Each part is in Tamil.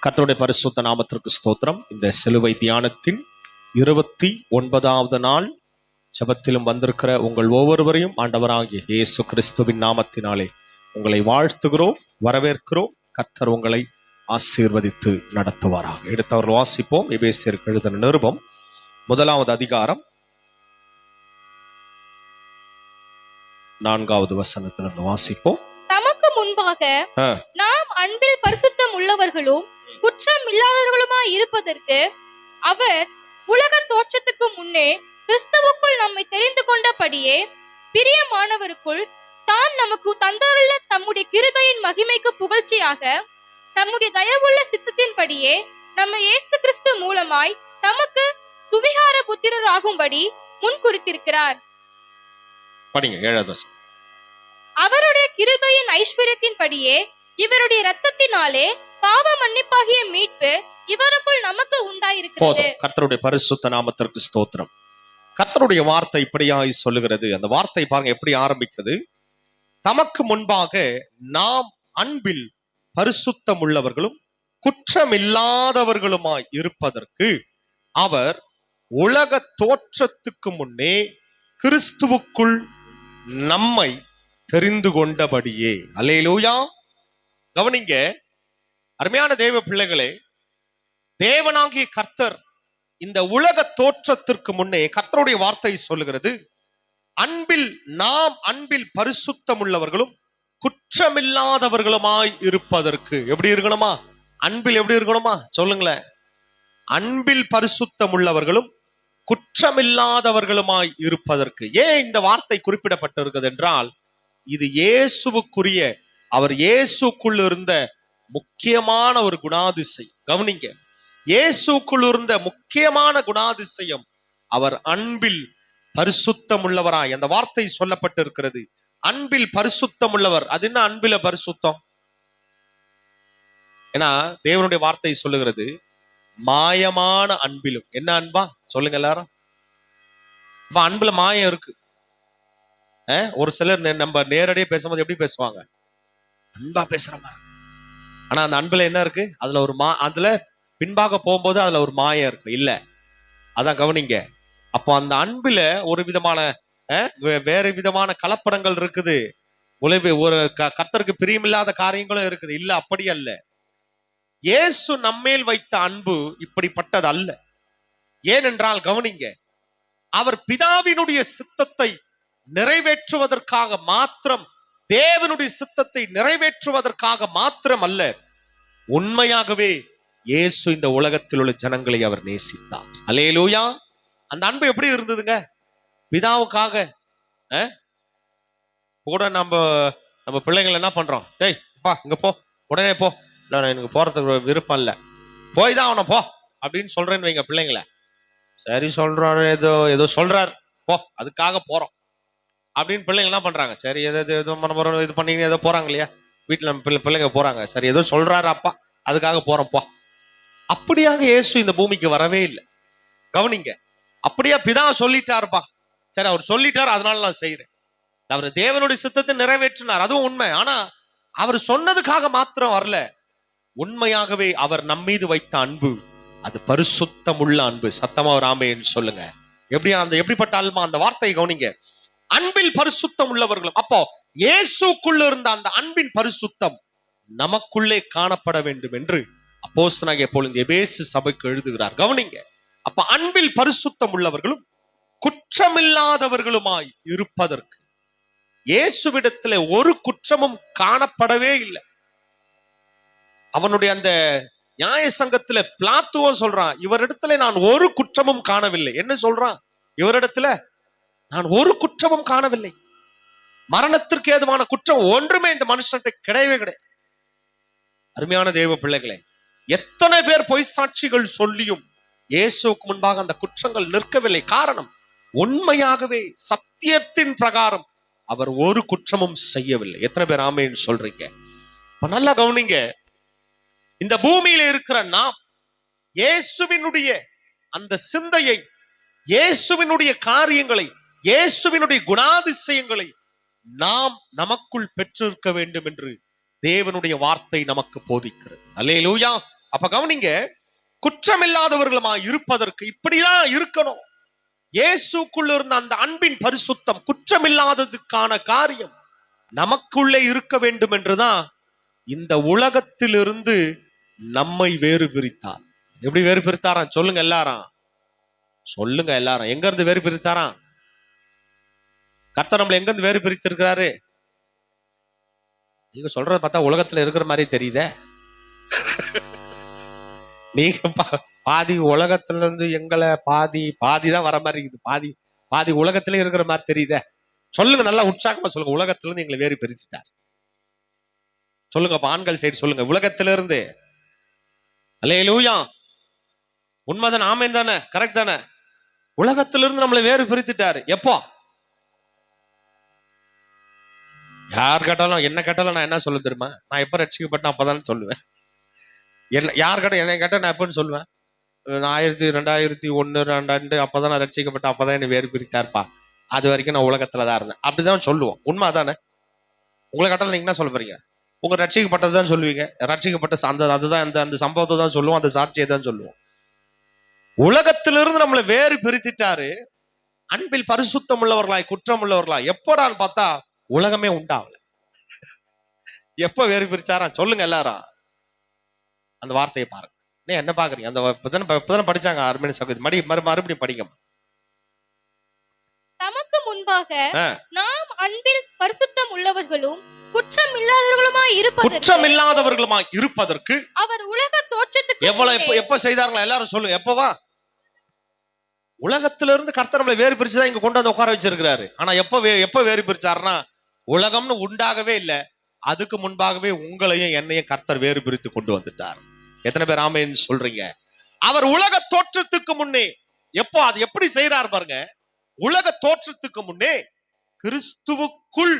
கர்த்தருடைய பரிசுத்த நாமத்திற்கு ஸ்தோத்திரம். இந்த சிலுவை தியானத்தின் 29வது நாள் ஜெபத்திலும் வந்திருக்கிற உங்கள் ஒவ்வொருவரையும் ஆண்டவராகிய இயேசு கிறிஸ்துவின் நாமத்தினாலே உங்களை வாழ்த்துகிறோம், வரவேற்கிறோம். கர்த்தர் உங்களை ஆசீர்வதித்து நடத்துவாராக. எடுத்தவர்கள் வாசிப்போம். எபேசியருக்கு எழுதின நிருபம் 1வது அதிகாரம் 4வது வசனத்திலிருந்து வாசிப்போம். தமக்கு முன்பாக நாம் அன்பில் பரிசுத்தம் உள்ளவர்களும் குற்றம் இல்லாதவர்களுமாய் இருப்பதற்கு அவர் உலக தோற்றத்துக்கு முன்னே கிறிஸ்துவுக்குள் நம்மை தெரிந்து கொண்டபடியே பிரியமானவருக்குள் தான் நமக்கு தந்தருள்ள தம்முடைய கிருபையின் மகிமைக்கு புகழ்ச்சியாக தம்முடைய தயவுள்ள சித்தத்தின்படியே நம்ம இயேசு கிறிஸ்து மூலமாய் தமக்கு சுவிகார புத்திரர் ஆகும்படி முன் குறித்திருக்கிறார். அவருடைய கிருபையின் ஐஸ்வர்யத்தின்படியே இவருடைய இரத்தத்தினாலே பாவ மன்னிப்பாகிய மீட்பு இவருக்குள் நமக்கு உண்டாயிருக்கிறது. கர்த்தருடைய பரிசுத்த நாமத்திற்கு ஸ்தோத்திரம். கர்த்தருடைய வார்த்தை இப்படியாய் சொல்லுகிறது. அந்த வார்த்தை பாருங்க எப்படி ஆரம்பிக்கிறது. தமக்கு முன்பாக நாம் அன்பில் பரிசுத்தம் உள்ளவர்களும் குற்றமில்லாதவர்களுமாய் இருப்பதற்கு அவர் உலக தோற்றத்துக்கு முன்னே கிறிஸ்துவுக்குள் நம்மை தெரிந்து கொண்டபடியே. அல்லேலூயா. கவனிங்க அருமையான தேவ பிள்ளைகளே, தேவனாகிய கர்த்தர் இந்த உலக தோற்றத்திற்கு முன்னே கர்த்தருடைய வார்த்தை சொல்லுகிறது, நாம் அன்பில் பரிசுத்தம் உள்ளவர்களும் குற்றமில்லாதவர்களுமாய் இருப்பதற்கு. எப்படி இருக்கணுமா? அன்பில் எப்படி இருக்கணுமா? சொல்லுங்களேன். அன்பில் பரிசுத்தம் உள்ளவர்களும் குற்றமில்லாதவர்களுமாய் இருப்பதற்கு. ஏன் இந்த வார்த்தை குறிப்பிடப்பட்டிருக்கிறது என்றால், இது இயேசுவுக்குரிய, அவர் இயேசுக்குள் இருந்த முக்கியமான ஒரு குணாதிசயம். கவனிங்க, இயேசுக்குள் இருந்த முக்கியமான குணாதிசயம் அவர் அன்பில் பரிசுத்தம் உள்ளவராய். அந்த வார்த்தை சொல்லப்பட்டிருக்கிறது, அன்பில் பரிசுத்தம் உள்ளவர். அது என்ன அன்பில பரிசுத்தம்? ஏன்னா தேவனுடைய வார்த்தை சொல்லுகிறது, மாயமான அன்பிலும். என்ன அன்பா? சொல்லுங்க எல்லாரும். இப்ப அன்புல மாயம் இருக்கு. ஒரு சிலர் நம்ம நேரடியா பேசும்போது எப்படி பேசுவாங்க? அன்பா பேசுறாங்க. ஆனா அந்த அன்புல என்ன இருக்கு? அதுல ஒரு அதுல பின்பாக போகும்போது அதுல ஒரு மாயம் இருக்கு. இல்ல, அதான் கவனிங்க. அப்போ அந்த அன்புல ஒரு விதமான வேற விதமான கலப்படங்கள் இருக்குது. ஒரு கர்த்தருக்கு பிரியமில்லாத காரியங்களும் இருக்குது. இல்ல, அப்படி அல்ல. இயேசு நம்மேல் வைத்த அன்பு இப்படிப்பட்டது அல்ல. ஏனென்றால் கவனிங்க, அவர் பிதாவினுடைய சித்தத்தை நிறைவேற்றுவதற்காக மாத்திரம், தேவனுடைய சித்தத்தை நிறைவேற்றுவதற்காக மாத்திரம் அல்ல, உண்மையாகவே இயேசு இந்த உலகத்தில் உள்ள ஜனங்களை அவர் நேசித்தார். அல்லேலூயா. அந்த அன்பு எப்படி இருந்ததுங்க? பிதாவுக்காக கூட நம்ம பிள்ளைங்களை என்ன பண்றோம்? டேய் பா, இங்க போ, உடனே போ, எனக்கு போறதுக்கு விருப்பம் இல்லை, போய் தான் அவனை போ அப்படின்னு சொல்றேன்னு வைங்க பிள்ளைங்களை. சரி சொல்றாரு, ஏதோ சொல்றாரு, போ, அதுக்காக போறோம் அப்படின்னு பிள்ளைங்க என்ன பண்றாங்க? சரி ஏதோ போறோம், இது பண்ணி ஏதோ போறாங்க இல்லையா, வீட்டுல பிள்ளைங்க போறாங்க, சரி ஏதோ சொல்றாரு அப்பா, அதுக்காக போறோம் போ. அப்படியாக இயேசு இந்த பூமிக்கு வரவே இல்லை. கவனிங்க, அப்படியா பிதா சொல்லிட்டாருப்பா, சரி அவர் சொல்லிட்டாரு அதனால நான் செய்யறேன். அவர் தேவனுடைய சித்தத்தை நிறைவேற்றினார், அதுவும் உண்மை. ஆனா அவர் சொன்னதுக்காக மாத்திரம் வரல. உண்மையாகவே அவர் நம்மீது வைத்த அன்பு அது பரிசுத்தம் உள்ள அன்பு. சத்தமா ஒரு ஆமென் சொல்லுங்க. எப்படிப்பட்ட அன்பா? அந்த வார்த்தையை கவனிங்க, அன்பில் பரிசுத்தம் உள்ளவர்களும். அப்போ இயேசுக்குள்ள இருந்த அந்த அன்பின் பரிசுத்தம் நமக்குள்ளே காணப்பட வேண்டும் என்று அப்போஸ்தலனாகிய பவுல் எபேசு சபைக்கு எழுதுகிறார். கவனிங்க, அப்ப அன்பில் பரிசுத்தம் உள்ளவர்களும் குற்றமில்லாதவர்களுமாய் இருப்பதற்கு. இயேசுவிடத்துல ஒரு குற்றமும் காணப்படவே இல்லை. அவனுடைய அந்த நியாய சங்கத்துல பிலாத்துவும் சொல்றான், இவரிடத்துல நான் ஒரு குற்றமும் காணவில்லை. என்ன சொல்றான்? இவரிடத்துல நான் ஒரு குற்றமும் காணவில்லை. மரணத்திற்கு ஏதுவான குற்றம் ஒன்றுமே இந்த மனுஷன்ட்ட கிடையவே கிடையாது. அருமையான தேவ பிள்ளைகளே, எத்தனை பேர் பொய் சாட்சிகள் சொல்லியும் இயேசுவுக்கு முன்பாக அந்த குற்றங்கள் நிற்கவில்லை. காரணம், உண்மையாகவே சத்தியத்தின் பிரகாரம் அவர் ஒரு குற்றமும் செய்யவில்லை. எத்தனை பேர் ஆமென் சொல்றீங்க? நல்லா கவனிங்க, இந்த பூமியில இருக்கிற நாம் இயேசுவினுடைய அந்த சிந்தையை, இயேசுவினுடைய காரியங்களை, இயேசுவினுடைய குணாதிசயங்களை நாம் நமக்குள் பெற்றிருக்க வேண்டும் என்று தேவனுடைய வார்த்தை நமக்கு போதிக்கிறது. அல்லேலூயா. அப்ப கவனிங்க, குற்றமில்லாதவர்களுமா இருப்பதற்கு இப்படிதான் இருக்கணும். இயேசுக்குள்ள இருந்த அந்த அன்பின் பரிசுத்தம், குற்றமில்லாததுக்கான காரியம் நமக்குள்ளே இருக்க வேண்டும் என்றுதான் இந்த உலகத்திலிருந்து நம்மை வேறு பிரித்தார். எப்படி வேறு பிரித்தாராம்? சொல்லுங்க எல்லாரும், சொல்லுங்க எல்லாரும். எங்க இருந்து வேறு பிரித்தாராம்? கர்த்தர் நம்மளை எங்க இருந்து வேறு பிரித்திருக்கிறாரு? நீங்க சொல்றத பார்த்தா உலகத்துல இருக்கிற மாதிரி தெரியுதே. நீங்க பாதி உலகத்துல இருந்து எங்களை பாதி தான் வர மாதிரி இருக்குது. பாதி உலகத்திலே இருக்கிற மாதிரி தெரியுதே. சொல்லுங்க, நல்லா உற்சாகமா சொல்லுங்க. உலகத்துல இருந்து எங்களை வேறு பிரிச்சுட்டார். சொல்லுங்க, ஆண்கள் சைடு சொல்லுங்க, உலகத்திலிருந்து. அல்லேலூயா. உண்மைதான், ஆமென் தானே, கரெக்ட் தானே? உலகத்திலிருந்து நம்மளை வேறு பிரித்துட்டாரு. எப்போ? யார் கேட்டாலும், என்ன கேட்டாலும் நான் என்ன சொல்ல தெரியுமா? நான் எப்ப ரட்சிக்கப்பட்டேன் அப்பதான் சொல்லுவேன். என்ன யார் கேட்ட, என்ன கேட்டா நான் எப்பன்னு சொல்லுவேன்? 2001 2002 அப்பதான் நான் ரட்சிக்கப்பட்டேன், அப்பதான் என்ன வேறு பிரித்தார்ப்பா. அது வரைக்கும் நான் உலகத்துல தான் இருந்தேன், அப்படிதான் சொல்லுவோம். உண்மை தானே? உங்களை கேட்டாலும் நீங்க என்ன சொல்ல போறீங்க? உங்க ரட்சிக்கப்பட்டதுதான் சொல்லுவீங்க. ரட்சிக்கப்பட்ட அதுதான் அந்த சம்பவத்தை தான் சொல்லுவோம், அந்த சாட்சியை தான் சொல்லுவோம். உலகத்திலிருந்து நம்மளை வேறு பிரித்திட்டாரு. அன்பில் பரிசுத்தம் உள்ளவர்களாய், குற்றம் உள்ளவர்களாய். எப்படான்னு பார்த்தா உலகமே உண்டாகல. எப்ப வேறு பிரிச்சாரா? சொல்லுங்க எல்லாரும், அந்த வார்த்தையை பாருங்க. என்ன பாக்குறீங்க? அந்த இப்பதானே படிச்சாங்க அருமையான சகோதரி. மறுபடியும் படிங்க. தமக்கு முன்பாக நாம் அன்பில் பரிசுத்தம் உள்ளவர்களும் குற்றம் இல்லாதவர்களுமாய் இருப்பதற்கு அவர் உலக தோற்றத்துக்கு எப்ப செய்தார்களா? எல்லாரும் சொல்லுங்க, எப்பவா? உலகத்திலிருந்து கர்த்தர் நம்மளை வேறு பிரிச்சுதான் இங்க கொண்டு வந்து உட்கார வச்சிருக்கிறாரு. ஆனா எப்ப வேறு பிரிச்சாருன்னா, உலகம்னு உண்டாகவே இல்லை, அதுக்கு முன்பாகவே உங்களையும் என்னையும் கர்த்தர் வேறு பிரித்து கொண்டு வந்துட்டார். எத்தனை பேர் ஆமென் சொல்றீங்க? அவர் உலக தோற்றத்துக்கு முன்னே, எப்போ அது எப்படி செய்யறார் பாருங்க. உலக தோற்றத்துக்கு முன்னே கிறிஸ்துவுக்குள்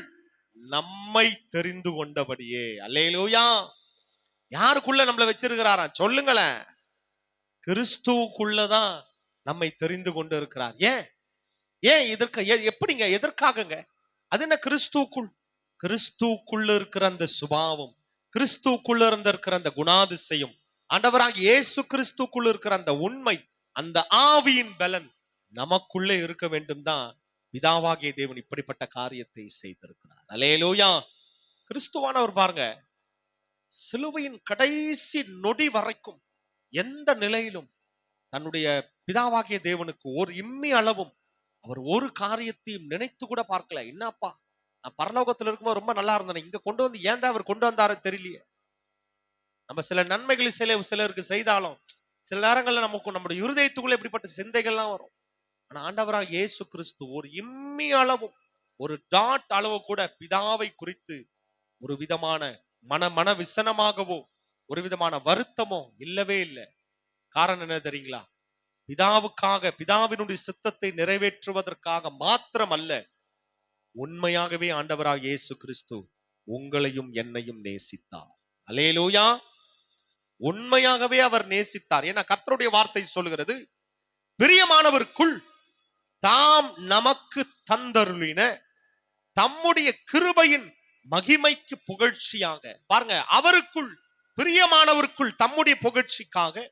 நம்மை தெரிந்து கொண்டபடியே. அல்லேலூயா. யாருக்குள்ள நம்மளை வச்சிருக்கிறாராம்? சொல்லுங்களேன். கிறிஸ்துவுக்குள்ளதான் நம்மை தெரிந்து கொண்டு இருக்கிறார். ஏன் இதற்கு எப்படிங்க, எதற்காகங்க? அது என்ன? கிறிஸ்துவுக்குள்ள இருக்கிற அந்த சுபாவம், கிறிஸ்துவுக்குள்ள இருக்கிற அந்த குணாதிசயம், ஆண்டவராக இயேசு கிறிஸ்துவுக்குள்ள இருக்கிற அந்த உண்மை, அந்த ஆவியின் பலன் நமக்குள்ளே இருக்க வேண்டும் தான் பிதாவாகிய தேவன் இப்படிப்பட்ட காரியத்தை செய்திருக்கிறார். அல்லேலூயா. கிறிஸ்துவானவர் பாருங்க, சிலுவையின் கடைசி நொடி வரைக்கும் எந்த நிலையிலும் தன்னுடைய பிதாவாகிய தேவனுக்கு ஒரு இம்மி அளவும் அவர் ஒரு காரியத்தையும் நினைத்து கூட பார்க்கல. என்னப்பா, நான் பரலோகத்தில் இருக்கும்போது ரொம்ப நல்லா இருந்தேன், இங்க கொண்டு வந்து ஏன் தான் அவர் கொண்டு வந்தாரு தெரியலையே. நம்ம சில நன்மைகளை சிலருக்கு செய்தாலும் சில நேரங்கள்ல நமக்கு நம்முடைய இருதயத்துக்குள்ள எப்படிப்பட்ட சிந்தைகள்லாம் வரும். ஆனா ஆண்டவராக இயேசு கிறிஸ்து ஒரு இம்மி அளவும், ஒரு டாட் அளவு கூட பிதாவை குறித்து ஒரு விதமான மன விசனமாகவோ ஒரு விதமான வருத்தமோ இல்லவே இல்லை. காரணம் என்ன தெரியுங்களா? பிதாவுக்காக, பிதாவினுடைய சித்தத்தை நிறைவேற்றுவதற்காக மாத்திரம் அல்ல, உண்மையாகவே ஆண்டவராக இயேசு கிறிஸ்து உங்களையும் என்னையும் நேசித்தார். அல்லேலூயா. உண்மையாகவே அவர் நேசித்தார். ஏன்னா கர்த்தருடைய வார்த்தை சொல்லுகிறது, பிரியமானவருக்குள் தாம் நமக்கு தந்தருளின தம்முடைய கிருபையின் மகிமைக்கு புகழ்ச்சியாக. பாருங்க, அவருக்குள், பிரியமானவருக்குள் தம்முடைய புகழ்ச்சிக்காக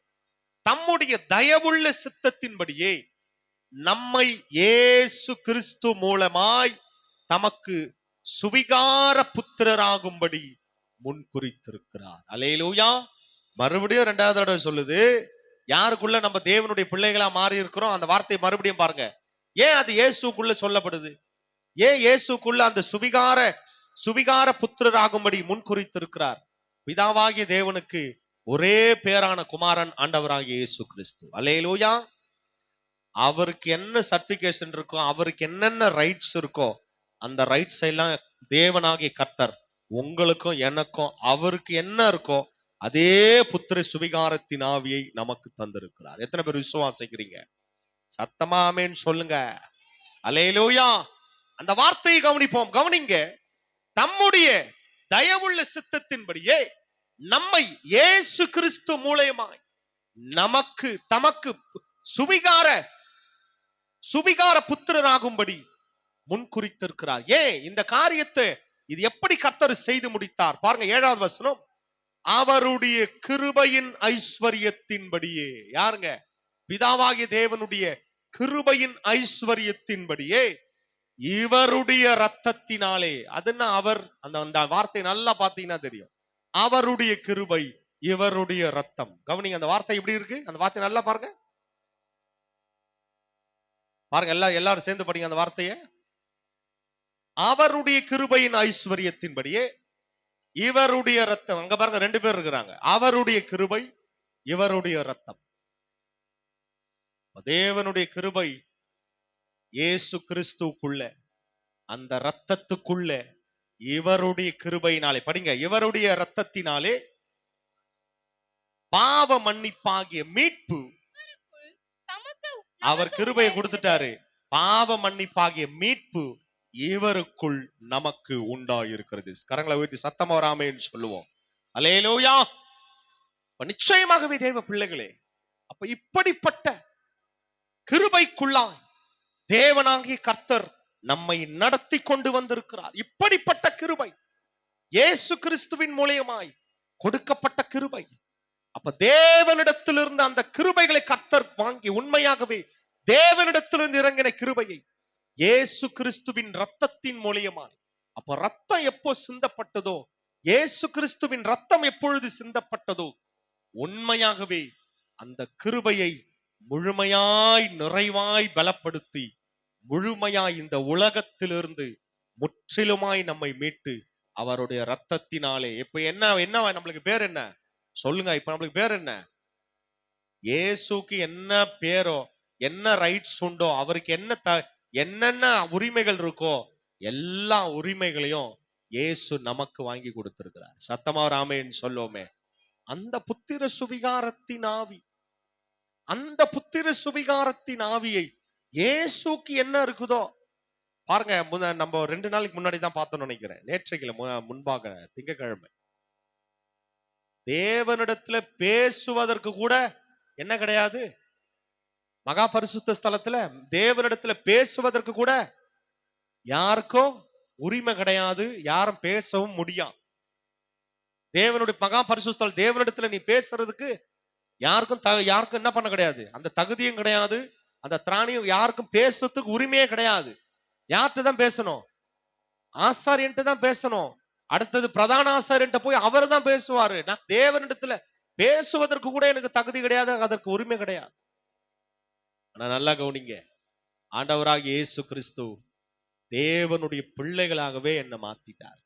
தம்முடைய தயவுள்ள சித்தத்தின்படியே நம்மை இயேசு கிறிஸ்து மூலமாய் தமக்கு சுவிகார புத்திரராகும்படி முன்குறித்திருக்கிறார். அல்லேலூயா. மறுபடியும் 2வது தடவை சொல்லுது, யாருக்குள்ள நம்ம தேவனுடைய பிள்ளைகளா மாறி இருக்கிறோம். அந்த வார்த்தையை மறுபடியும் பாருங்க. ஏன் அது இயேசுக்குள்ள சொல்லப்படுது? ஏன் இயேசுக்குள்ள அந்த சுவிகார புத்திரராகும்படி முன்குறித்திருக்கிறார்? பிதாவாகிய தேவனுக்கு ஒரே பேரான குமாரன் ஆண்டவராகிய இயேசு கிறிஸ்து. அல்லேலூயா. அவருக்கு என்ன சர்டிபிகேஷன் இருக்கோ, அவருக்கு என்னென்ன ரைட்ஸ் இருக்கோ, அந்த ரைட்ஸ் எல்லாம் தேவனாகிய கர்த்தர் உங்களுக்கும் எனக்கும் அவருக்கு என்ன இருக்கோ அதே புத்திர சுவிகாரத்தின் ஆவியை நமக்கு தந்திருக்கிறார். எத்தனை பேர் விசுவாசிக்கிறீங்க? சத்தமா ஆமென் சொல்லுங்க. அல்லேலூயா. அந்த வார்த்தையை கவனிப்போம். கவனிங்க. தம்முடைய தயவுள்ள சித்தத்தின்படியே நம்மை இயேசு கிறிஸ்து மூலமாய் தமக்கு சுவிகார புத்திரராகும்படி முன்குறித்திருக்கிறார். இந்த காரியத்தை இது எப்படி கர்த்தர் செய்து முடித்தார்? பாருங்க 7வது வசனம். அவருடைய கிருபையின் ஐஸ்வர்யத்தின்படியே. யாருங்க? பிதாவாகிய தேவனுடைய கிருபையின் ஐஸ்வர்யத்தின்படியே இவருடைய ரத்தத்தினாலே. அதுன்னா அவர், அந்த வார்த்தை நல்லா பாத்தீங்கன்னா தெரியும். அவருடைய கிருபை, இவருடைய ரத்தம். கவனிங்க, அந்த வார்த்தை எப்படி இருக்கு? அந்த வார்த்தை நல்லா பாருங்க. பாருங்க, எல்லாரும் சேர்ந்து படிங்க அந்த வார்த்தையை. அவருடைய கிருபையின் ஐஸ்வர்யத்தின்படியே இவருடைய ரத்தம். அங்க பாருங்க, ரெண்டு பேர் இருக்கிறாங்க. அவருடைய கிருபை, இவருடைய ரத்தம். தேவனுடைய கிருபை இயேசு கிறிஸ்துக்குள்ள, அந்த ரத்தத்துக்குள்ள இவருடைய கிருபையினாலே, படிங்க, இவருடைய ரத்தத்தினாலே பாவ மன்னிப்பாகிய மீட்பு. அவர் கிருபையை கொடுத்துட்டாரு. பாவ மன்னிப்பாகிய மீட்பு இவருக்குள் நமக்கு உண்டாயிருக்கிறது. கரங்களை உயர்த்தி சத்தமா வராமேன்னு சொல்லுவோம். அல்லேலூயா. நிச்சயமாகவே தேவ பிள்ளைகளே, அப்ப இப்படிப்பட்ட கிருபைக்குள்ளாய் தேவனாகிய கர்த்தர் நம்மை நடத்தி கொண்டு வந்திருக்கிறார். இப்படிப்பட்ட கிருபை இயேசு கிறிஸ்துவின் மூலமாய் கொடுக்கப்பட்ட கிருபை. அப்ப தேவனிடத்திலிருந்து அந்த கிருபைகளை கர்த்தர் வாங்கி, உண்மையாகவே தேவனிடத்திலிருந்து இறங்கின கிருபையை இயேசு கிறிஸ்துவின் ரத்தத்தின் மூலமாய். அப்ப ரத்தம் எப்போ சிந்தப்பட்டதோ, இயேசு கிறிஸ்துவின் ரத்தம் எப்பொழுது சிந்தப்பட்டதோ, உண்மையாகவே அந்த கிருபையை முழுமையாய் நிறைவாய் பலப்படுத்தி, முழுமையாய் இந்த உலகத்திலிருந்து முற்றிலுமாய் நம்மை மீட்டு அவருடைய ரத்தத்தினாலே. இப்ப என்ன நம்மளுக்கு பேர் என்ன சொல்லுங்க? இப்ப நம்மளுக்கு பேர் என்ன? இயேசுக்கு என்ன பேரோ, என்ன ரைட்ஸ் உண்டோ, அவருக்கு என்னென்ன உரிமைகள் இருக்கோ, எல்லா உரிமைகளையும் இயேசு நமக்கு வாங்கி கொடுத்திருக்கிறார். சத்தமா ராமேன்னு சொல்லுவோமே. அந்த புத்திர சுவிகாரத்தின் ஆவி, அந்த புத்திர சுவிகாரத்தின் ஆவியை இயேசுக்கு என்ன இருக்குதோ பாருங்க. நம்ம 2 நாளைக்கு முன்னாடி தான் பார்த்தோம் நினைக்கிறேன், நேற்றைக்கு முன்பாக திங்கட்கிழமை. தேவனிடத்துல பேசுவதற்கு கூட என்ன கிடையாது. மகா பரிசுத்த ஸ்தலத்துல தேவனிடத்துல பேசுவதற்கு கூட யாருக்கும் உரிமை கிடையாது. யாரும் பேசவும் முடியாது. தேவனுடைய மகா பரிசுத்த தேவனிடத்துல நீ பேசுறதுக்கு யாருக்கும் என்ன பண்ண கிடையாது, அந்த தகுதியும் கிடையாது, அந்த திராணியும். யாருக்கும் பேசுறதுக்கு உரிமையே கிடையாது. யார்கிட்ட தான் பேசணும்? ஆசாரியன்ட்டு தான் பேசணும். அடுத்தது பிரதான ஆசாரியன்ட்ட போய் அவர் தான் பேசுவாரு. நான் தேவனிடத்துல பேசுவதற்கு கூட எனக்கு தகுதி கிடையாது, அதற்கு உரிமை கிடையாது. ஆனா நல்லா கவனிங்க, ஆண்டவராகிய இயேசு கிறிஸ்து தேவனுடைய பிள்ளைகளாகவே என்ன மாத்திட்டார்.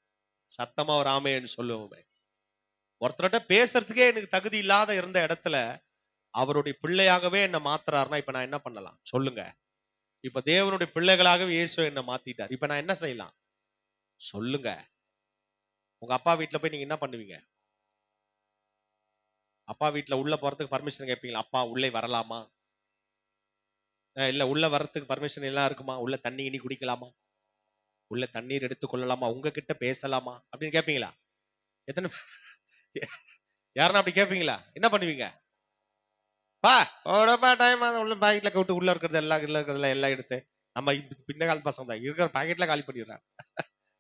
சத்தமா ஒரு ஆமென்னு சொல்லுவோமே. ஒருத்தர்கிட்ட பேசுறதுக்கே எனக்கு தகுதி இல்லாத இருந்த இடத்துல அவருடைய பிள்ளையாகவே என்ன மாத்துறாருன்னா, இப்ப நான் என்ன பண்ணலாம் சொல்லுங்க? இப்ப தேவனுடைய பிள்ளைகளாகவே இயேசு என்ன மாத்திட்டார். இப்ப நான் என்ன செய்யலாம் சொல்லுங்க? உங்க அப்பா வீட்டுல போய் நீங்க என்ன பண்ணுவீங்க? அப்பா வீட்டுல உள்ள போறதுக்கு பர்மிஷன் கேட்பீங்களா? அப்பா உள்ளே வரலாமா? இல்ல உள்ள வர்றதுக்கு பர்மிஷன் எல்லாம் இருக்குமா? உள்ள தண்ணி இனி குடிக்கலாமா? உள்ள தண்ணீர் எடுத்துக் கொள்ளலாமா? உங்ககிட்ட பேசலாமா அப்படின்னு கேட்பீங்களா? எத்தனை யாருன்னா அப்படி கேட்பீங்களா? என்ன பண்ணுவீங்க? டைம் உள்ள பாக்கெட்ல கவுட்டு உள்ள இருக்கிறது எல்லாம் எடுத்து, நம்ம பின்ன கால பசங்க தான் இருக்கிற பாக்கெட்ல காலி பண்ணிடுறாங்க.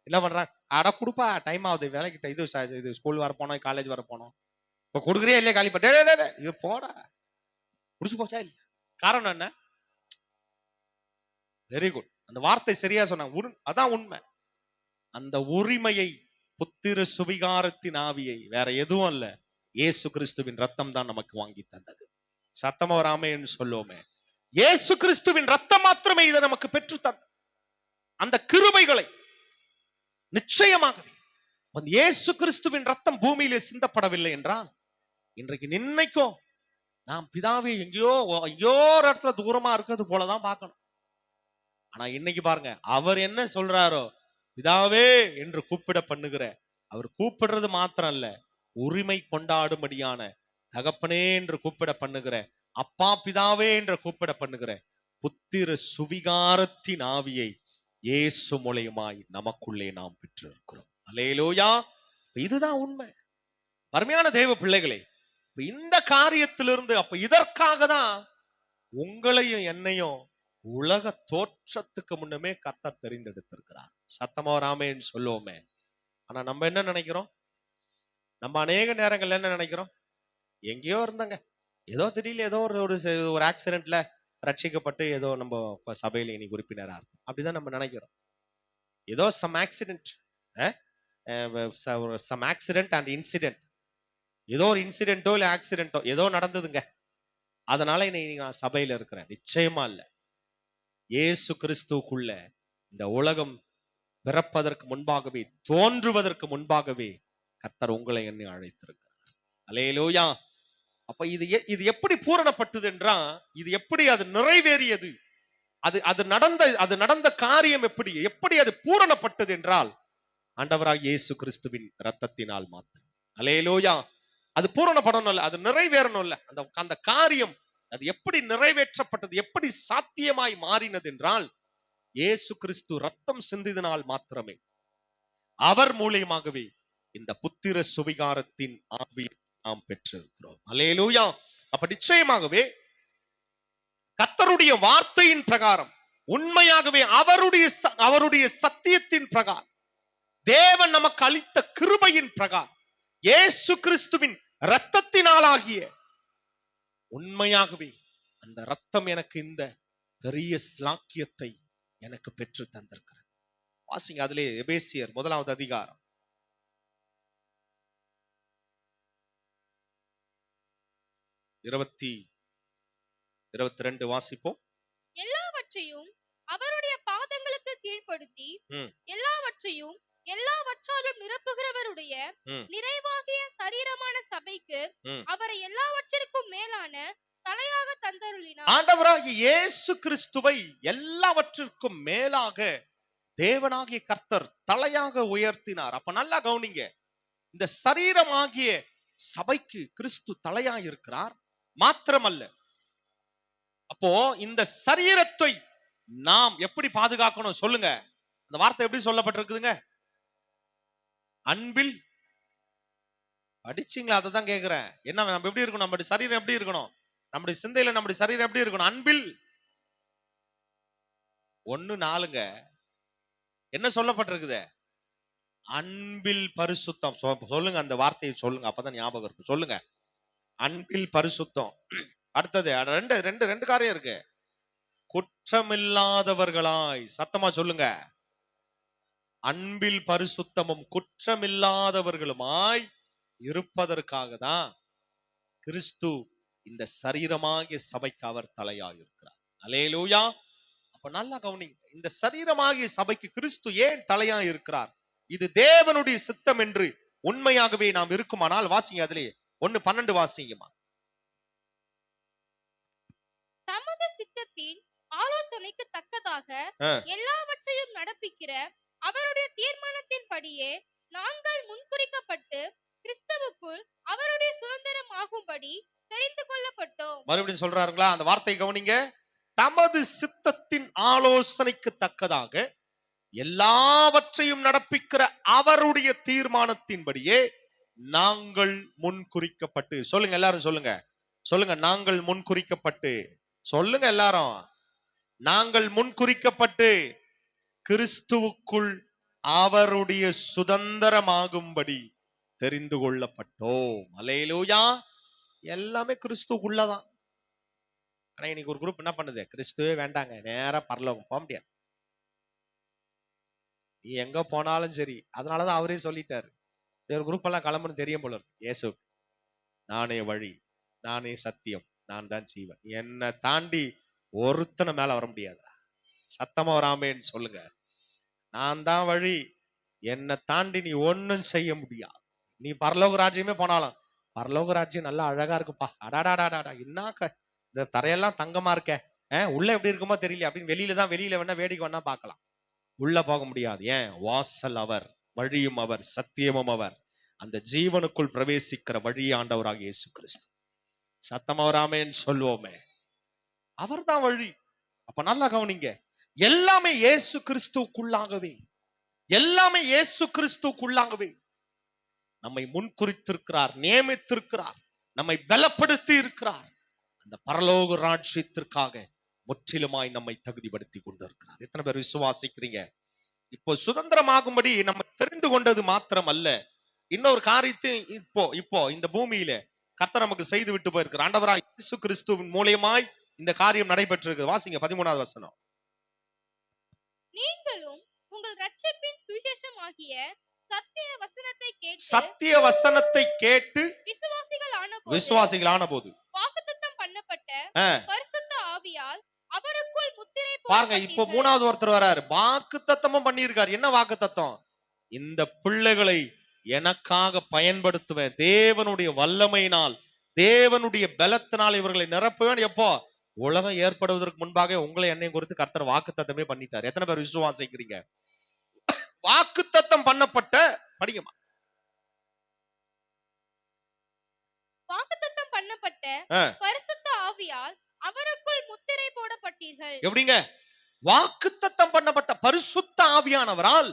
என்ன பண்றாங்க? அட குடுப்பா, டைம் ஆகுது, வேலைக்கிட்ட இது ஸ்கூல் வர போனோம், காலேஜ் வர போனோம், இப்ப கொடுக்குறே இல்லையா காலி பண்ண. இது போடா புடிச்சு போச்சா இல்ல? காரணம் என்ன? Very good. அந்த வார்த்தை சரியா சொன்னாங்க. அதான் உண்மை. அந்த உரிமையை, புத்திர சுவிகாரத்தின் ஆவியை வேற எதுவும் அல்ல, இயேசு கிறிஸ்துவின் ரத்தம் தான் நமக்கு வாங்கி தந்தது. சத்தமா வராமேன்னு சொல்லுவோமே. இயேசு கிறிஸ்துவின் ரத்தம் மாத்திரமே இதை நமக்கு பெற்று தந்த அந்த கிருபைகளை. நிச்சயமாகவே இயேசு கிறிஸ்துவின் ரத்தம் பூமியிலே சிந்தப்படவில்லை என்றால் இன்றைக்கு நின்னைக்கும் நாம் பிதாவே எங்கேயோ ஒரு இடத்துல தூரமா இருக்கிறது போலதான் பார்க்கணும். ஆனா இன்னைக்கு பாருங்க, அவர் என்ன சொல்றாரோ, பிதாவே என்று கூப்பிட பண்ணுகிற, அவர் கூப்பிடுறது மாத்திரம் அல்ல, உரிமை கொண்டாடும்படியான தகப்பனே என்று கூப்பிட பண்ணுகிற, அப்பா பிதாவே என்று கூப்பிட பண்ணுகிற புத்திர சுவிகாரத்தின் ஆவியை இயேசு மூலமாய் நமக்குள்ளே நாம் பெற்றிருக்கிறோம். அல்லேலூயா. இதுதான் உண்மை. அருமையான தேவ பிள்ளைகளே, இந்த காரியத்திலிருந்து, அப்ப இதற்காக தான் உங்களையும் என்னையும் உலக தோற்றத்துக்கு முன்னமே கர்த்தர் தெரிந்தெடுத்திருக்கிறார். சத்தமா ராமேன்னு சொல்லுவோமே. ஆனா நம்ம என்ன நினைக்கிறோம்? நம்ம அநேக நேரங்கள்ல என்ன நினைக்கிறோம், எங்கேயோ இருந்தங்க, ஏதோ திடீர்னு ஏதோ ஒரு ஒரு ஒரு ஆக்சிடென்ட்ல ரட்சிக்கப்பட்டு ஏதோ நம்ம சபையில இன்னைக்கு உறுப்பினரா இருக்கும் அப்படிதான் நம்ம நினைக்கிறோம். ஏதோ some accident, some accident and incident, ஏதோ ஒரு இன்சிடென்ட்டோ இல்ல ஆக்சிடென்ட்டோ ஏதோ நடந்ததுங்க, அதனால இன்னைக்கு நான் சபையில இருக்கிறேன். நிச்சயமா இல்ல. இயேசு கிறிஸ்துவுக்குள்ள இந்த உலகம் பிறப்பதற்கு முன்பாகவே, தோன்றுவதற்கு முன்பாகவே கர்த்தர் உங்களை என்னை அழைத்திருக்கிறார். அல்லேலூயா. அப்ப இது எப்படி பூரணப்பட்டது என்றா, இது எப்படி அது நிறைவேறியது, அது நடந்த காரியம் எப்படி எப்படி அது பூரணப்பட்டது என்றால், ஆண்டவராகிய இயேசு கிறிஸ்துவின் இரத்தத்தினால் மாத்திரம். அல்லேலூயா. அது பூரணப்படணும் இல்ல, அது நிறைவேறணும் இல்ல, அந்த அந்த காரியம் அது எப்படி நிறைவேற்றப்பட்டது, எப்படி சாத்தியமாய் மாறினது என்றால், இயேசு கிறிஸ்து ரத்தம் சிந்தினால் மாத்திரமே. அவர் மூலியமாகவே இந்த புத்திர சுவிகாரத்தின் ஆவி நாம் பெற்றிருக்கிறோம். அல்லேலூயா. அப்ப நிச்சயமாகவே கர்த்தருடைய வார்த்தையின் பிரகாரம், உண்மையாகவே அவருடைய சத்தியத்தின் பிரகாரம், தேவன் நமக்கு அளித்த கிருபையின் பிரகாரம், இயேசு கிறிஸ்துவின் இரத்தத்தினாலாகிய உண்மையாகவே அந்த இரத்தம் எனக்கு இந்த பெரிய ஸ்லாக்கியத்தை எனக்கு பெற்று தந்திருக்கிறது. வாசிங்க, அதிலே எபேசியர் 1வது அதிகாரம் 22 வாசிப்போம். எல்லாவற்றையும் அவருடைய பாதங்களுக்கு கீழ்ப்படுத்தி ம். எல்லாவற்றையும் எல்லாவற்றாலும் நிரப்புகிறவருடைய ம். நிறைவாகிய சரீரமான சபைக்கு ம். அவரை எல்லாவற்றிற்கும் மேலான தலையாக தந்தருளினார். ஆண்டவராகிய இயேசு கிறிஸ்துவை எல்லாவற்றிற்கும் மேலாக தேவனாகிய கர்த்தர் தலையாக உயர்த்தினார். அப்ப நல்லா கவனிங்க, இந்த சரீரமாகிய சபைக்கு கிறிஸ்து தலையாக இருக்கிறார். மாத்திரமல்ல, அப்போ இந்த சரீரத்தை நாம் எப்படி பாதுகாக்கணும் சொல்லுங்க? அந்த வார்த்தை எப்படி சொல்லப்பட்டிருக்குதுங்க? அன்பில் படிச்சீங்களா? அதை தான் கேட்கிறேன். என்ன நம்ம எப்படி இருக்கணும்? நம்முடைய சரீரம் எப்படி இருக்கணும்? நம்முடைய சிந்தையில நம்முடைய சரீரம் எப்படி இருக்கணும்? அன்பில் 1:4ங்க. என்ன சொல்லப்பட்டிருக்குது? அன்பில் பரிசுத்தம். சொல்லுங்க, அந்த வார்த்தையை சொல்லுங்க, அப்பதான் ஞாபகம் இருக்கு. சொல்லுங்க, அன்பில் பரிசுத்தம். அடுத்தது ரெண்டு காரியம் இருக்கு. குற்றமில்லாதவர்களாய், சத்தமா சொல்லுங்க. அன்பில் பரிசுத்தமும் குற்றமில்லாதவர்களுமாய் இருப்பதற்காக தான் கிறிஸ்து இந்த சரீரமாகிய சபைக்கு அவர் தலையாக இருக்கிறார். அல்லேலூயா. அப்ப நல்லா கவனிங்க, இந்த சரீரமாகிய சபைக்கு கிறிஸ்து ஏன் தலையா இருக்கிறார்? இது தேவனுடைய சித்தம் என்று உண்மையாகவே நாம் இருக்குமானால் வாசிங்க, அதிலே 1:12 வாசிங்கம்மா. தமது சித்தத்தின் ஆலோசனைக்கு தக்கதாக எல்லாவற்றையும் நடப்பிக்கிற அவருடைய தீர்மானத்தின்படியே நாங்கள் முன்குறிக்கப்பட்டு கிறிஸ்துவுக்குள் அவருடைய சுதந்திரம் ஆகும்படி தெரிந்து கொள்ளப்பட்டோம். மறுபடியும் சொல்றாருங்களா? அந்த வார்த்தை கவனிங்க. தமது சித்தத்தின் ஆலோசனைக்கு தக்கதாக எல்லாவற்றையும் நடப்பிக்கிற அவருடைய தீர்மானத்தின்படியே நாங்கள் முன்குறிக்கப்பட்டு. சொல்லுங்க, எல்லாரும் சொல்லுங்க. சொல்லுங்க, நாங்கள் முன்குறிக்கப்பட்டு. சொல்லுங்க எல்லாரும், நாங்கள் முன்குறிக்கப்பட்டு கிறிஸ்துவுக்குள் அவருடைய சுதந்திரமாகும்படி தெரிந்து கொள்ளப்பட்டோம். அல்லேலூயா. எல்லாமே கிறிஸ்துவுக்குள்ளதான். ஆனா இன்னைக்கு ஒரு குரூப் என்ன பண்ணுது? கிறிஸ்துவே வேண்டாங்க, நேரா பரலோகம் போக முடியாது, நீ எங்க போனாலும் சரி. அதனாலதான் அவரே சொல்லிட்டாரு, ஒரு குரூப் எல்லாம் கிளம்புன்னு தெரியும் போல இருக்கு. இயேசு, நானே வழி, நானே சத்தியம், நான் தான் ஜீவன், என்னை தாண்டி ஒருத்தனை மேல வர முடியாது. சத்தமா வராமேன்னு சொல்லுங்க. நான் தான் வழி, என்னை தாண்டி நீ ஒன்னும் செய்ய முடியாது. நீ பரலோக ராஜ்யமே போனாலும், பரலோக ராஜ்யம் நல்லா அழகா இருக்குப்பா, அடாடாடாடா, என்ன இந்த தரையெல்லாம் தங்கமா இருக்க, உள்ள எப்படி இருக்குமோ தெரியல அப்படின்னு வெளியில வேணா வேடிக்கை வேணா பார்க்கலாம், உள்ள போக முடியாது. ஏன்? வாசல் அவர், வழியும் அவர், சத்தியமும் அவர். அந்த ஜீவனுக்குள் பிரவேசிக்கிற வழி ஆண்டவராக இயேசு கிறிஸ்து. சத்தமா வராமேன்னு சொல்லுவோமே, அவர் தான் வழி. அப்ப நல்லா கவனிங்க, எல்லாமே இயேசு கிறிஸ்துவுக்குள்ளாகவே, எல்லாமே இயேசு கிறிஸ்துவுக்குள்ளாகவே நம்மை முன்குறித்திருக்கிறார், நியமித்திருக்கிறார், நம்மை பலப்படுத்தி இருக்கிறார். அந்த பரலோக ராஜ்யத்திற்காக முற்றிலுமாய் நம்மை தகுதிப்படுத்தி கொண்டிருக்கிறார். எத்தனை பேர் விசுவாசிக்கிறீங்க? இப்போ சுதந்திரமாகும்படி நம்ம தெரிந்து கொண்டது மாத்திரம் அல்ல, இன்னொரு காரியத்தை இப்போ இப்போ இந்த பூமியில கர்த்தர் நமக்கு செய்து விட்டு போயிருக்கிறார். ஆண்டவராய் இயேசு கிறிஸ்துவின் மூலியமாய் இந்த காரியம் நடைபெற்றிருக்கு. வாசிங்க 13வது வசனம். நீங்களும் உங்கள் ரட்சிப்பின் சுவிசேஷமாகிய சத்திய வசனத்தை கேட்டு விசுவாசிகளான போது வாக்குத்தத்தம் பண்ணப்பட்ட பரிசுத்த ஆவியால் அவருக்குள் முத்திரை பாருங்க. இப்போ மூணாவது ஒருத்தர் வராரு, வாக்குத்தத்தமும் பண்ணியிருக்காரு. என்ன வாக்குத்தத்தம்? இந்த பிள்ளைகளை எனக்காக பயன்படுத்துவேன், தேவனுடைய வல்லமையினால் தேவனுடைய பலத்தினால் இவர்களை நிரப்புவேன். எப்போ? உலகம் ஏற்படுவதற்கு முன்பாக உங்களை என்னையும் குறித்து கர்த்தர் வாக்குத்தத்தமே பண்ணிட்டார். எத்தனை பேர் விசுவாசிக்கிறீங்க? வாக்குத்தத்தம் பண்ணப்பட்ட படிங்கம்மா. வாக்குத்தத்தம் பண்ணப்பட்ட பரிசுத்த ஆவியால் அவருக்குள் முத்திரை போடப்பட்டீர்கள். எப்படிங்க? வாக்குத்தத்தம் பண்ணப்பட்ட பரிசுத்த ஆவியானவரால்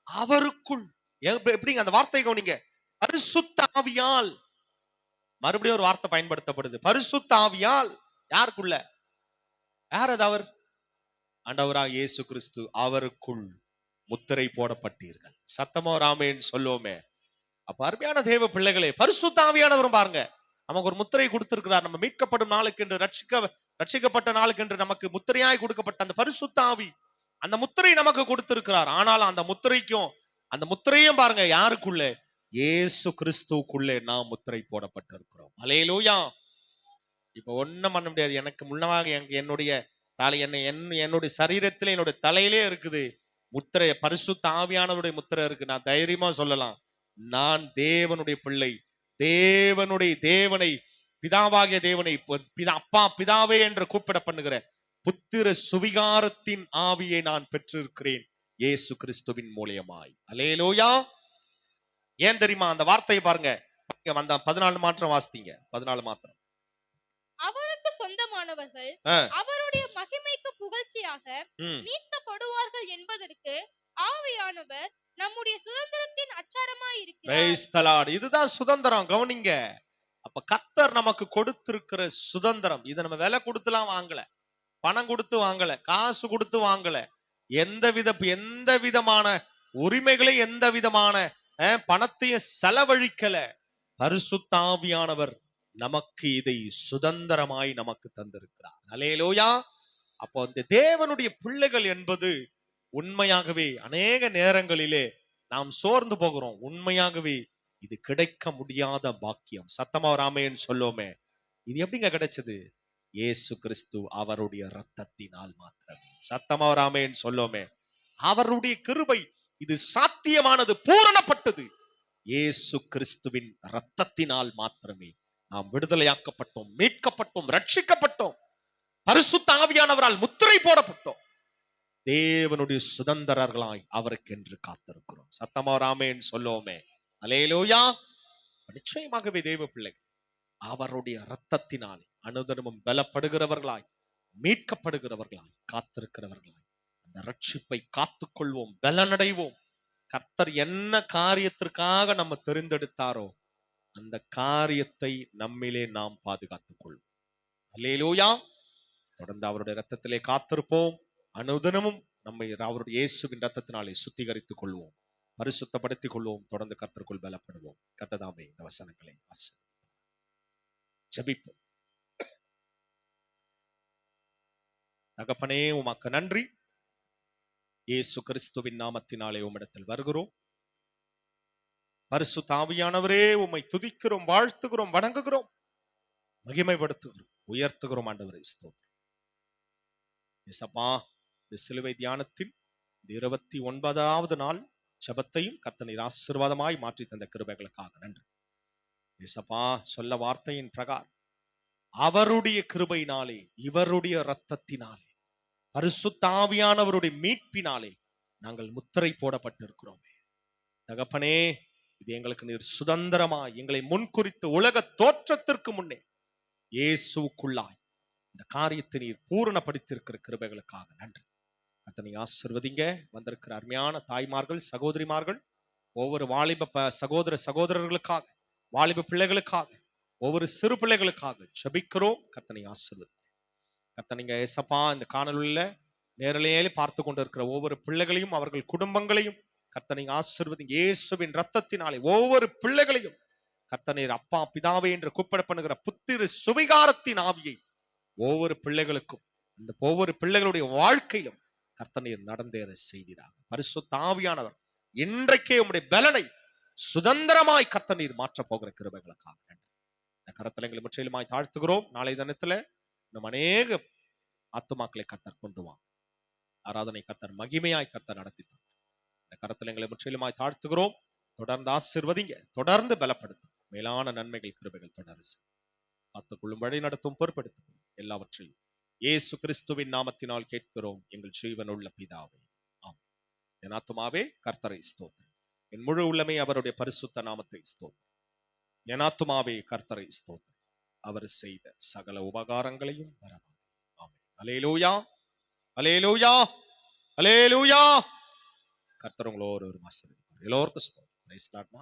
அவருக்குள். எப்படிங்க அந்த வார்த்தை கவனிங்க, பரிசுத்த ஆவியால். மறுபடியும் ஒரு வார்த்தை பயன்படுத்தப்படுது, பரிசுத்த ஆவியால். யாருக்குள்ள? யார் அது? அவர் ஆண்டவராக இயேசு கிறிஸ்து. அவருக்குள் முத்திரை போடப்பட்டீர்கள். சத்தமோ ராமேன்னு சொல்லுவோமே. அப்ப அருமையான தேவ பிள்ளைகளே, பரிசுத்த ஆவியானவரும் பாருங்க நமக்கு ஒரு முத்திரை கொடுத்திருக்கிறார். நம்ம மீட்கப்படும் நாளுக்கு என்று, ரட்சிக்கப்பட்ட நாளுக்கு என்று நமக்கு முத்திரையாய் கொடுக்கப்பட்ட அந்த பரிசுத்த ஆவி, அந்த முத்திரை நமக்கு கொடுத்திருக்கிறார். ஆனாலும் அந்த முத்திரையும் பாருங்க யாருக்குள்ள? இயேசு கிறிஸ்துவுக்குள்ளே நாம் முத்திரை போடப்பட்டிருக்கிறோம். அல்லேலூயா. இப்ப ஒண்ணும் பண்ண முடியாது. எனக்கு முன்னமாக என்னுடைய தலை, என்னுடைய சரீரத்திலே, என்னுடைய தலையிலே இருக்குது முத்திரை, பரிசுத்த ஆவியானவருடைய முத்திரை இருக்கு. நான் தைரியமா சொல்லலாம், நான் தேவனுடைய பிள்ளை, தேவனை, பிதாவாகிய தேவனை அப்பா பிதாவே என்று கூப்பிட பண்ணுகிற புத்திர சுவிகாரத்தின் ஆவியை நான் பெற்றிருக்கிறேன் இயேசு கிறிஸ்துவின் மூலியமாய். அல்லேலூயா. ஏன் தெரியுமா? அந்த வார்த்தையை பாருங்க, அந்த 14 மாத்திரம் வாசித்தீங்க. 14 மாத்திரம். அவருக்கு சொந்தமானவர்கள் அவருடைய மகிமைக்கு புகழ்ச்சியாக மீட்கப்படுவார்கள் என்பதற்கு ஆவியானவர் நம்முடைய சுதந்திரத்தின் அச்சாரமாய் இருக்கிறார். Praise the Lord. இதுதான் சுதந்திரம். கவனிங்க. அப்ப கர்த்தர் நமக்கு கொடுத்திருக்கிற சுதந்திரம், இதை நம்ம விலை கொடுத்துலாம் வாங்கல, பணம் கொடுத்து வாங்கல, காசு கொடுத்து வாங்கல, எந்த விதமான உரிமைகளை, எந்த விதமான பணத்தையும் செலவழிக்கல. பரிசுத்த ஆவியானவர் நமக்கு இதை சுதந்திரமாய் நமக்கு தந்திருக்கிறார். அல்லேலூயா. அப்போ அந்த தேவனுடைய பிள்ளைகள் என்பது உண்மையாகவே அநேக நேரங்களிலே நாம் சோர்ந்து போகிறோம். உண்மையாகவே இது கிடைக்க முடியாத பாக்கியம். சத்தமா ராமேன்னு சொல்லுவோமே. இது எப்படிங்க கிடைச்சது? இயேசு கிறிஸ்து அவருடைய இரத்தத்தினால் மாத்திரமே. சத்தமா ராமேன்னு சொல்லுவோமே. அவருடைய கிருபை இது சாத்தியமானது, பூரணப்பட்டது இயேசு கிறிஸ்துவின் இரத்தத்தினால் மாத்திரமே. நாம் விடுதலையாக்கப்பட்டோம், மீட்கப்பட்டோம், ரட்சிக்கப்பட்டோம், பரிசுத்த ஆவியானவரால் முத்திரை போடப்பட்டோம், தேவனுடைய சுதந்திரர்களாய் அவருக்கென்று காத்திருக்கிறோம். சத்தமா ராமேன்னு சொல்லுவோமே. அல்லேலூயா. நிச்சயமாகவே தேவ பிள்ளைகள் அவருடைய இரத்தத்தினாலே அனுதினமும் பலப்படுகிறவர்களாய், மீட்கப்படுகிறவர்களாய், காத்திருக்கிறவர்களாய் அந்த ரட்சிப்பை காத்துக்கொள்வோம், பலனடைவோம். கர்த்தர் என்ன காரியத்திற்காக நம்ம தெரிந்தெடுத்தாரோ அந்த காரியத்தை நம்மிலே நாம் பாதுகாத்துக் கொள்வோம். அல்லேலூயா. தொடர்ந்து அவருடைய இரத்தத்திலே காத்திருப்போம். அனுதினமும் நம்மை அவருடைய இயேசுவின் இரத்தத்தினாலே சுத்திகரித்துக் கொள்வோம், பரிசுத்தப்படுத்திக் கொள்வோம். தொடர்ந்து கர்த்தருக்குள் பலப்படுவோம். கர்த்ததாமே இந்த வசனங்களை ஜெபிப்போம். தகப்பனே, உமக்கு நன்றி. இயேசு கிறிஸ்துவின் நாமத்தினாலே உம்மிடத்தில் வருகிறோம். பரிசுத்த ஆவியானவரே, உம்மை துதிக்கிறோம், வாழ்த்துகிறோம், வணங்குகிறோம், மகிமைப்படுத்துகிறோம், உயர்த்துகிறோம். ஆண்டவரே ஸ்தோத்திரம். இயேசப்பா, இந்த சிலுவை தியானத்தின் 29வது நாள் ஜெபத்தையும் கர்த்தர் ஆசீர்வாதமாய் மாற்றி தந்த கிருபைகளுக்காக நன்றி. இயேசப்பா, சொல்ல வார்த்தையின் பிரகாரம் அவருடைய கிருபையினாலே, இவருடைய இரத்தத்தினாலே, பரிசுத்த ஆவியானவருடைய மீட்பினாலே நாங்கள் முத்திரை போடப்பட்டிருக்கிறோமே. தகப்பனே, இது எங்களுக்கு நீர் சுதந்திரமாய் எங்களை முன்குறித்து உலக தோற்றத்திற்கு முன்னே இயேசுவுக்குள்ளாய் இந்த காரியத்தை நீர் பூரணப்படுத்தியிருக்கிற கிருபைகளுக்காக நன்றி. கர்த்தரை ஆசீர்வதிங்க. வந்திருக்கிற அருமையான தாய்மார்கள், சகோதரிமார்கள், ஒவ்வொரு வாலிப சகோதரர்களுக்காக, வாலிப பிள்ளைகளுக்காக, ஒவ்வொரு சிறு பிள்ளைகளுக்காக ஜெபிக்கிறோம். கர்த்தரை ஆசீர்வதிங்க. கர்த்தர் ஏசப்பா, இந்த காணொளியில நேரலையிலே பார்த்து கொண்டிருக்கிற ஒவ்வொரு பிள்ளைகளையும், அவர்கள் குடும்பங்களையும் கர்த்தர் நீங்க ஆசீர்வதிங்க. இயேசுவின் ரத்தத்தினாலே ஒவ்வொரு பிள்ளைகளையும் கர்த்தர் நீர் அப்பா பிதாவே என்று கூப்பிட பண்ணுகிற புத்திர சுவிகாரத்தின் ஆவியை ஒவ்வொரு பிள்ளைகளுக்கும், அந்த ஒவ்வொரு பிள்ளைகளுடைய வாழ்க்கையிலும் கர்த்தர் நீர் நடந்தேற செய்கிறார். பரிசுத்த ஆவியானவர் இன்றைக்கே உம்முடைய பலனை சுதந்திரமாய் கர்த்தர் நீர் மாற்றப் போகிற கிருபைகளுக்காக நன்றி. இந்த கரத்தில் எங்களை முற்றிலுமாய் தாழ்த்துகிறோம். நாளை தினத்துல இன்னும் அநேக ஆத்துமாக்களை கர்த்தர் கொண்டு வா. ஆராதனை கர்த்தர் மகிமையாய் கர்த்தர் நடத்தி இந்த கரத்தில் எங்களை முற்றிலுமாய் தாழ்த்துகிறோம். தொடர்ந்து ஆசீர்வதிங்க, தொடர்ந்து பலப்படுத்தும், மேலான நன்மைகள் கிருபைகள் தொடர்ந்து காத்துக்கொள்ளும், வழி நடத்தும், பொறுப்படுத்தும். எல்லாவற்றையும் இயேசு கிறிஸ்துவின் நாமத்தினால் கேட்கிறோம் எங்கள் ஜீவனுள்ள பிதாவே, ஆம். என் ஆத்துமாவே கர்த்தரை ஸ்தோத்திரம், என் முழு உள்ளமே அவருடைய பரிசுத்த நாமத்தை ஸ்தோத்திரம். என் ஆத்துமாவே கர்த்தரை ஸ்தோத்திரம், அவர் செய்த சகல உபகாரங்களையும் மறவாதே. ஆமென். அல்லேலூயா, அல்லேலூயா, அல்லேலூயா. கர்த்தர் உங்களோடு ஒரு மாசம் எல்லோருக்கும் ஸ்தோத்திரம். Praise the Lord.